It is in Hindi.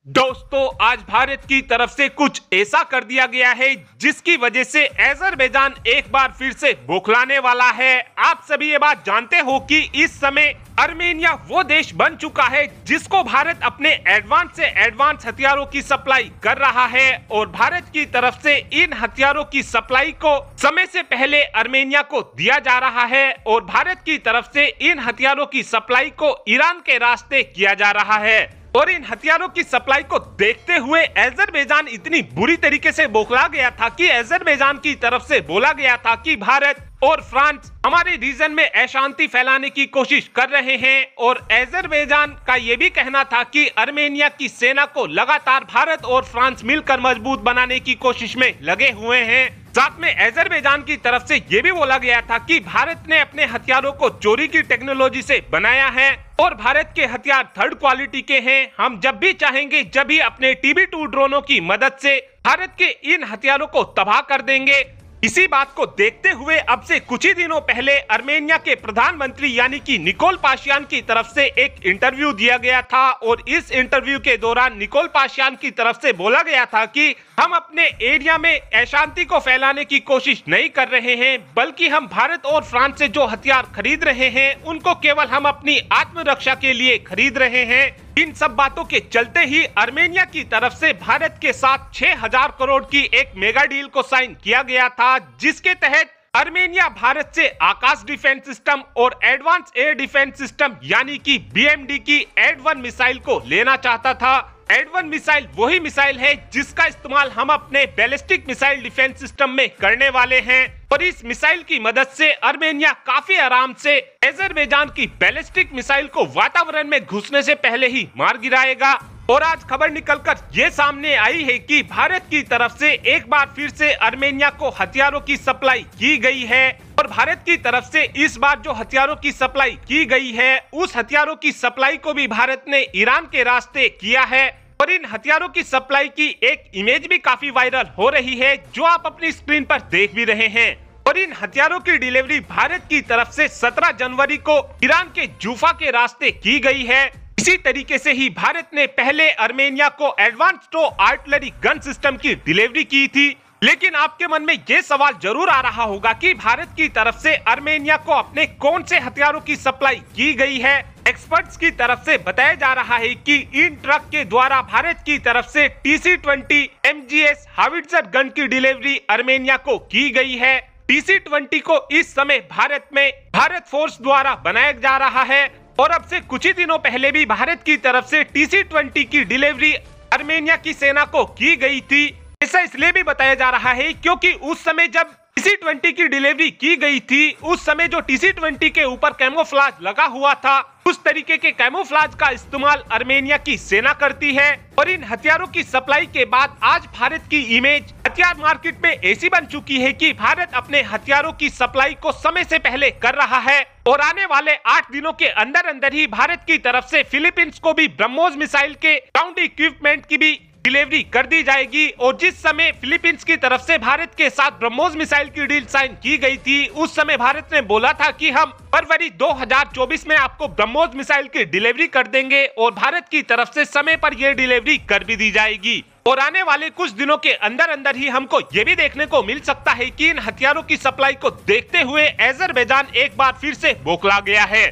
दोस्तों, आज भारत की तरफ से कुछ ऐसा कर दिया गया है जिसकी वजह से अजरबैजान एक बार फिर से बौखलाने वाला है। आप सभी ये बात जानते हो कि इस समय आर्मेनिया वो देश बन चुका है जिसको भारत अपने एडवांस से एडवांस हथियारों की सप्लाई कर रहा है और भारत की तरफ से इन हथियारों की सप्लाई को समय से पहले आर्मेनिया को दिया जा रहा है और भारत की तरफ से इन हथियारों की सप्लाई को ईरान के रास्ते किया जा रहा है। और इन हथियारों की सप्लाई को देखते हुए अजरबैजान इतनी बुरी तरीके से बौखला गया था कि अजरबैजान की तरफ से बोला गया था कि भारत और फ्रांस हमारे रीजन में अशांति फैलाने की कोशिश कर रहे हैं। और अजरबैजान का ये भी कहना था कि आर्मेनिया की सेना को लगातार भारत और फ्रांस मिलकर मजबूत बनाने की कोशिश में लगे हुए हैं। साथ में अजरबैजान की तरफ से ये भी बोला गया था कि भारत ने अपने हथियारों को चोरी की टेक्नोलॉजी से बनाया है और भारत के हथियार थर्ड क्वालिटी के हैं। हम जब भी चाहेंगे जब भी अपने TB2 ड्रोनों की मदद से भारत के इन हथियारों को तबाह कर देंगे। इसी बात को देखते हुए अब से कुछ ही दिनों पहले आर्मेनिया के प्रधानमंत्री यानी कि निकोल पाशियान की तरफ से एक इंटरव्यू दिया गया था और इस इंटरव्यू के दौरान निकोल पाशियान की तरफ से बोला गया था कि हम अपने एरिया में अशांति को फैलाने की कोशिश नहीं कर रहे हैं, बल्कि हम भारत और फ्रांस से जो हथियार खरीद रहे हैं उनको केवल हम अपनी आत्मरक्षा के लिए खरीद रहे हैं। इन सब बातों के चलते ही आर्मेनिया की तरफ से भारत के साथ 6000 करोड़ की एक मेगा डील को साइन किया गया था, जिसके तहत आर्मेनिया भारत से आकाश डिफेंस सिस्टम और एडवांस एयर डिफेंस सिस्टम यानी कि BMD की एड-1 मिसाइल को लेना चाहता था। एड-1 मिसाइल वही मिसाइल है जिसका इस्तेमाल हम अपने बैलिस्टिक मिसाइल डिफेंस सिस्टम में करने वाले हैं और इस मिसाइल की मदद से आर्मेनिया काफी आराम से अजरबैजान की बैलिस्टिक मिसाइल को वातावरण में घुसने से पहले ही मार गिराएगा। और आज खबर निकलकर ये सामने आई है कि भारत की तरफ से एक बार फिर से आर्मेनिया को हथियारों की सप्लाई की गई है और भारत की तरफ से इस बार जो हथियारों की सप्लाई की गई है उस हथियारों की सप्लाई को भी भारत ने ईरान के रास्ते किया है। और इन हथियारों की सप्लाई की एक इमेज भी काफी वायरल हो रही है जो आप अपनी स्क्रीन पर देख भी रहे हैं। और इन हथियारों की डिलीवरी भारत की तरफ से 17 जनवरी को ईरान के जूफा के रास्ते की गई है। इसी तरीके से ही भारत ने पहले आर्मेनिया को एडवांस्ड आर्टिलरी गन सिस्टम की डिलीवरी की थी। लेकिन आपके मन में ये सवाल जरूर आ रहा होगा कि भारत की तरफ से आर्मेनिया को अपने कौन से हथियारों की सप्लाई की गई है। एक्सपर्ट्स की तरफ से बताया जा रहा है कि इन ट्रक के द्वारा भारत की तरफ से TC-20 MGS हावित्जर गन की डिलीवरी आर्मेनिया को की गई है। TC-20 को इस समय भारत में भारत फोर्स द्वारा बनाया जा रहा है और अब से कुछ ही दिनों पहले भी भारत की तरफ से TC-20 की डिलीवरी आर्मेनिया की सेना को की गई थी। ऐसा इसलिए भी बताया जा रहा है क्योंकि उस समय जब TC-20 की डिलीवरी की गई थी उस समय जो TC-20 के ऊपर कैमोफ्लेज लगा हुआ था उस तरीके के कैमोफ्लेज का इस्तेमाल आर्मेनिया की सेना करती है। और इन हथियारों की सप्लाई के बाद आज भारत की इमेज हथियार मार्केट में ऐसी बन चुकी है कि भारत अपने हथियारों की सप्लाई को समय से पहले कर रहा है और आने वाले 8 दिनों के अंदर अंदर ही भारत की तरफ से फिलीपींस को भी ब्रह्मोस मिसाइल के ग्राउंड इक्विपमेंट की भी डिलीवरी कर दी जाएगी। और जिस समय फिलीपींस की तरफ से भारत के साथ ब्रह्मोस मिसाइल की डील साइन की गई थी उस समय भारत ने बोला था कि हम फरवरी 2024 में आपको ब्रह्मोस मिसाइल की डिलीवरी कर देंगे और भारत की तरफ से समय पर यह डिलीवरी कर भी दी जाएगी। और आने वाले कुछ दिनों के अंदर अंदर ही हमको ये भी देखने को मिल सकता है कि इन हथियारों की सप्लाई को देखते हुए अजरबैजान एक बार फिर से बौखला गया है।